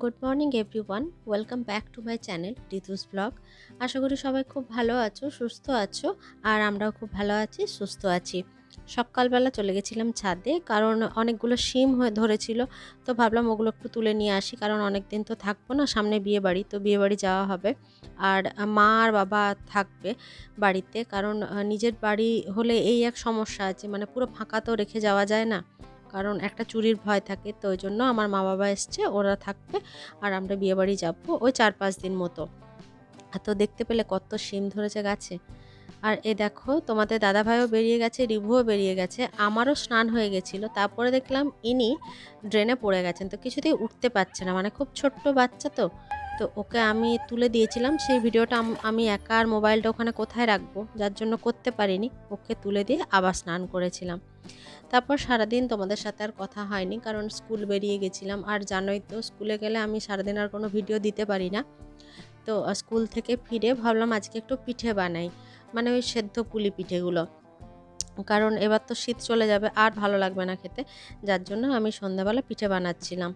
Good morning everyone, welcome back to my channel Ritu's blog. আশা করি সবাই খুব ভালো আছো, সুস্থ আছো। আর আমরাও খুব ভালো আছি, সুস্থ আছি। সকালবেলা চলে গেছিলাম ছাদে, কারণ অনেকগুলো শিম হয়ে ধরেছিল। তো ভাবলাম ওগুলো একটু তুলে নিয়ে আসি, কারণ অনেক দিন তো থাকবো না, সামনে বিয়ে বাড়ি, তো বিয়ে বাড়ি যাওয়া হবে। আর মা আর বাবা থাকবে বাড়িতে, কারণ নিজের বাড়ি হলে এই এক সমস্যা আছে, মানে পুরো ফাঁকা তো রেখে যাওয়া যায় না, কারণ একটা চুরির ভয় থাকে। তো ওই জন্য আমার মা বাবা এসছে, ওরা থাকবে। আর আমরা বিয়েবাড়ি যাবো ওই 4-5 দিন মতো। তো দেখতে পেলে কত শিম ধরেছে গাছে। আর এ দেখো, তোমাদের দাদাভাইও বেরিয়ে গেছে, রিভুও বেরিয়ে গেছে, আমারও স্নান হয়ে গেছিলো। তারপরে দেখলাম ইনি ড্রেনে পড়ে গেছেন, তো কিছুতেই উঠতে পারছে না, মানে খুব ছোট্ট বাচ্চা তো। তো ওকে আমি তুলে দিয়েছিলাম, সেই ভিডিওটা আমি একা আর মোবাইলটা ওখানে কোথায় রাখবো, যার জন্য করতে পারিনি। ওকে তুলে দিয়ে আবার স্নান করেছিলাম। তারপর সারাদিন তোমাদের সাথে আর কথা হয়নি, কারণ স্কুল বেরিয়ে গেছিলাম। আর জানোই তো, স্কুলে গেলে আমি সারাদিন আর কোনো ভিডিও দিতে পারি না। তো স্কুল থেকে ফিরে ভাবলাম আজকে একটু পিঠে বানাই, মানে ওই সেদ্ধ পুলি পিঠেগুলো, কারণ এবার তো শীত চলে যাবে, আর ভালো লাগবে না খেতে। যার জন্য আমি সন্ধ্যাবেলা পিঠে বানাচ্ছিলাম।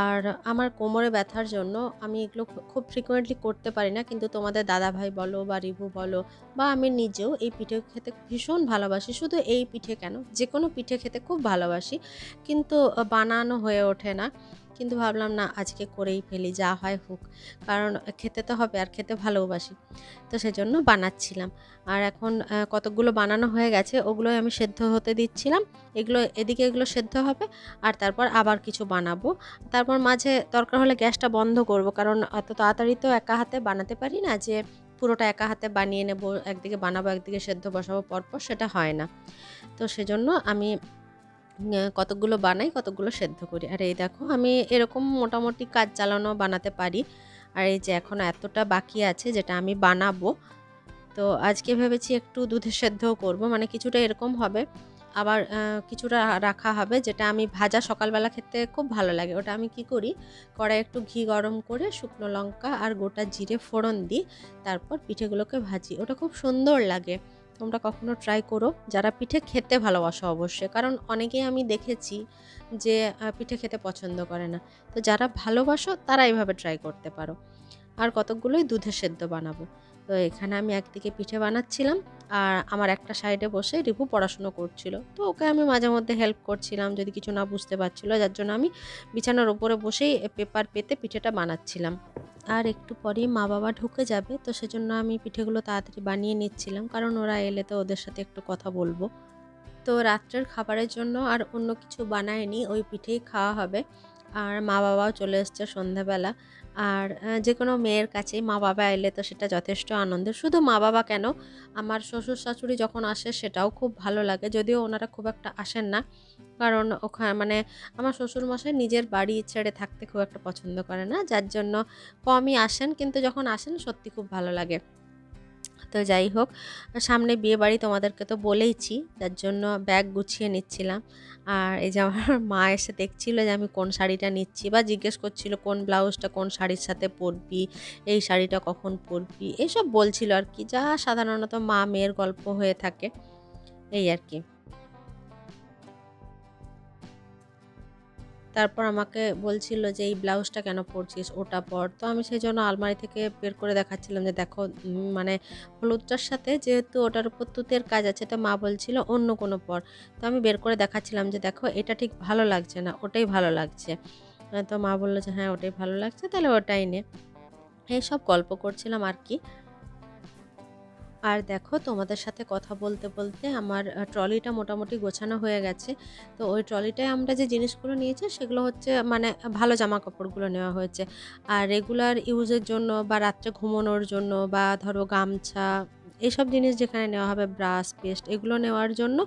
আর আমার কোমরে ব্যথার জন্য আমি এগুলো খুব ফ্রিকোয়েন্টলি করতে পারি না, কিন্তু তোমাদের দাদাভাই বলো বা রিভু বলো বা আমি নিজেও এই পিঠে খেতে ভীষণ ভালোবাসি। শুধু এই পিঠে কেন, যে কোনো পিঠে খেতে খুব ভালোবাসি, কিন্তু বানানো হয়ে ওঠে না। কিন্তু ভাবলাম না, আজকে করেই ফেলি, যা হয় হোক, কারণ খেতে তো হবে আর খেতে ভালোবাসি। তো সেজন্য বানাচ্ছিলাম। আর এখন কতকগুলো বানানো হয়ে গেছে, ওগুলোই আমি সেদ্ধ হতে দিচ্ছিলাম। এগুলো সেদ্ধ হবে, আর তারপর আবার কিছু বানাবো। তারপর মাঝে দরকার হলে গ্যাসটা বন্ধ করব, কারণ অত তাড়াতাড়ি তো একা হাতে বানাতে পারি না যে পুরোটা একা হাতে বানিয়ে নেব, একদিকে বানাবো একদিকে সেদ্ধ বসাবো পরপর, সেটা হয় না। তো সেজন্য আমি কতকগুলো বানাই, কতকগুলো সেদ্ধ করি। আর এই দেখো, আমি এরকম মোটামুটি কাজ চালানো বানাতে পারি। আর এই যে এখন এতটা বাকি আছে যেটা আমি বানাবো। তো আজকে ভেবেছি একটু দুধে সেদ্ধও করব, মানে কিছুটা এরকম হবে, আবার কিছুটা রাখা হবে, যেটা আমি ভাজা সকালবেলা খেতে খুব ভালো লাগে। ওটা আমি কি করি, কড়াই একটু ঘি গরম করে শুকনো লঙ্কা আর গোটা জিরে ফোড়ন দিই, তারপর পিঠেগুলোকে ভাজি, ওটা খুব সুন্দর লাগে। তোমরা কখনো ট্রাই করো, যারা পিঠে খেতে ভালোবাসো অবশ্যই, কারণ অনেকেই আমি দেখেছি যে পিঠে খেতে পছন্দ করে না। তো যারা ভালোবাসো তারা এইভাবে ট্রাই করতে পারো। আর কতকগুলোই দুধে সেদ্ধ বানাবো। তো এখানে আমি একদিকে পিঠে বানাচ্ছিলাম, আর আমার একটা সাইডে বসে রিভু পড়াশুনো করছিল। তো ওকে আমি মাঝে মধ্যে হেল্প করছিলাম যদি কিছু না বুঝতে পারছিল, যার জন্য আমি বিছানার ওপরে বসেই পেপার পেতে পিঠেটা বানাচ্ছিলাম। আর একটু পরেই মা বাবা ঢুকে যাবে, তো সেজন্য আমি পিঠেগুলো তাড়াতাড়ি বানিয়ে নিচ্ছিলাম, কারণ ওরা এলে তো ওদের সাথে একটু কথা বলবো। তো রাত্রের খাবারের জন্য আর অন্য কিছু বানায়নি, ওই পিঠেই খাওয়া হবে। আর মা বাবাও চলে এসছে সন্ধ্যাবেলা। আর যে কোনো মেয়ের কাছেই মা বাবা এলে তো সেটা যথেষ্ট আনন্দের। শুধু মা বাবা কেন, আমার শ্বশুর শাশুড়ি যখন আসে সেটাও খুব ভালো লাগে, যদিও ওনারা খুব একটা আসেন না, কারণ ওখানে মানে আমার শ্বশুরমশাই নিজের বাড়ি ছেড়ে থাকতে খুব একটা পছন্দ করে না, যার জন্য কমই আসেন, কিন্তু যখন আসেন সত্যি খুব ভালো লাগে। তো যাই হোক, সামনে বিয়েবাড়ি তোমাদেরকে তো বলেইছি, যার জন্য ব্যাগ গুছিয়ে নিচ্ছিলাম। আর এই যে আমার মা এসে দেখছিল যে আমি কোন শাড়িটা নিচ্ছি, বা জিজ্ঞেস করছিল কোন ব্লাউজটা কোন শাড়ির সাথে পরবি, এই শাড়িটা কখন পরবি, এইসব বলছিল আর কি, যা সাধারণত মা মেয়ের গল্প হয়ে থাকে, এই আর কি। তারপর আমাকে বলছিল যে এই ব্লাউজটা কেন পরছিস, ওটা পর। তো আমি সেই জন্য আলমারি থেকে বের করে দেখাচ্ছিলাম যে দেখো, মানে হলুদটার সাথে যেহেতু ওটার উপর তুতের কাজ আছে, তো মা বলছিল অন্য কোনো পর। তো আমি বের করে দেখাচ্ছিলাম যে দেখো, এটা ঠিক ভালো লাগছে না, ওটাই ভালো লাগছে। তো মা বললো যে হ্যাঁ, ওটাই ভালো লাগছে, তাহলে ওটাই নে। এইসব গল্প করছিলাম আর কি। আর দেখো, তোমাদের সাথে কথা বলতে বলতে আমার ট্রলিটা মোটামুটি গোছানো হয়ে গেছে। তো ওই ট্রলিটায় আমরা যে জিনিসগুলো নিয়েছি সেগুলো হচ্ছে মানে ভালো জামা কাপড়গুলো নেওয়া হয়েছে। আর রেগুলার ইউজের জন্য বা রাত্রে ঘুমানোর জন্য বা ধরো গামছা, এইসব জিনিস যেখানে নেওয়া হবে, ব্রাশ পেস্ট, এগুলো নেওয়ার জন্য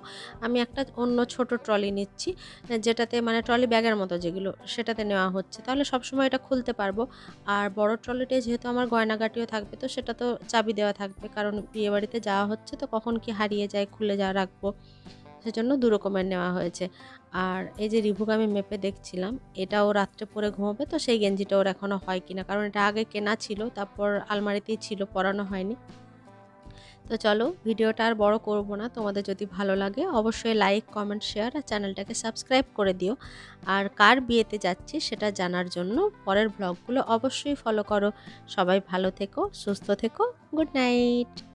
আমি একটা অন্য ছোট ট্রলি নিচ্ছি, যেটাতে মানে ট্রলি ব্যাগের মতো যেগুলো, সেটাতে নেওয়া হচ্ছে, তাহলে সবসময় এটা খুলতে পারবো। আর বড় ট্রলিটায় যেহেতু আমার গয়নাগাটিও থাকবে, তো সেটা তো চাবি দেওয়া থাকবে, কারণ বিয়েবাড়িতে যাওয়া হচ্ছে, তো কখন কি হারিয়ে যায় খুলে যা রাখবো, সেজন্য দু রকমের নেওয়া হয়েছে। আর এই যে রিভুকে আমি মেপে দেখছিলাম, এটা ও রাত্রে পরে ঘুমোবে, তো সেই গেঞ্জিটা ওর এখনও হয় কিনা, কারণ এটা আগে কেনা ছিল, তারপর আলমারিতেই ছিল, পরানো হয়নি। তো চলো ভিডিওটা আর বড় করব না, তোমাদের যদি ভালো লাগে অবশ্যই লাইক কমেন্ট শেয়ার আর চ্যানেলটাকে সাবস্ক্রাইব করে দিও। আর কার বিয়েতে যাচ্ছি সেটা জানার জন্য পরের ব্লগগুলো অবশ্যই ফলো করো। সবাই ভালো থেকো, সুস্থ থেকো, গুড নাইট।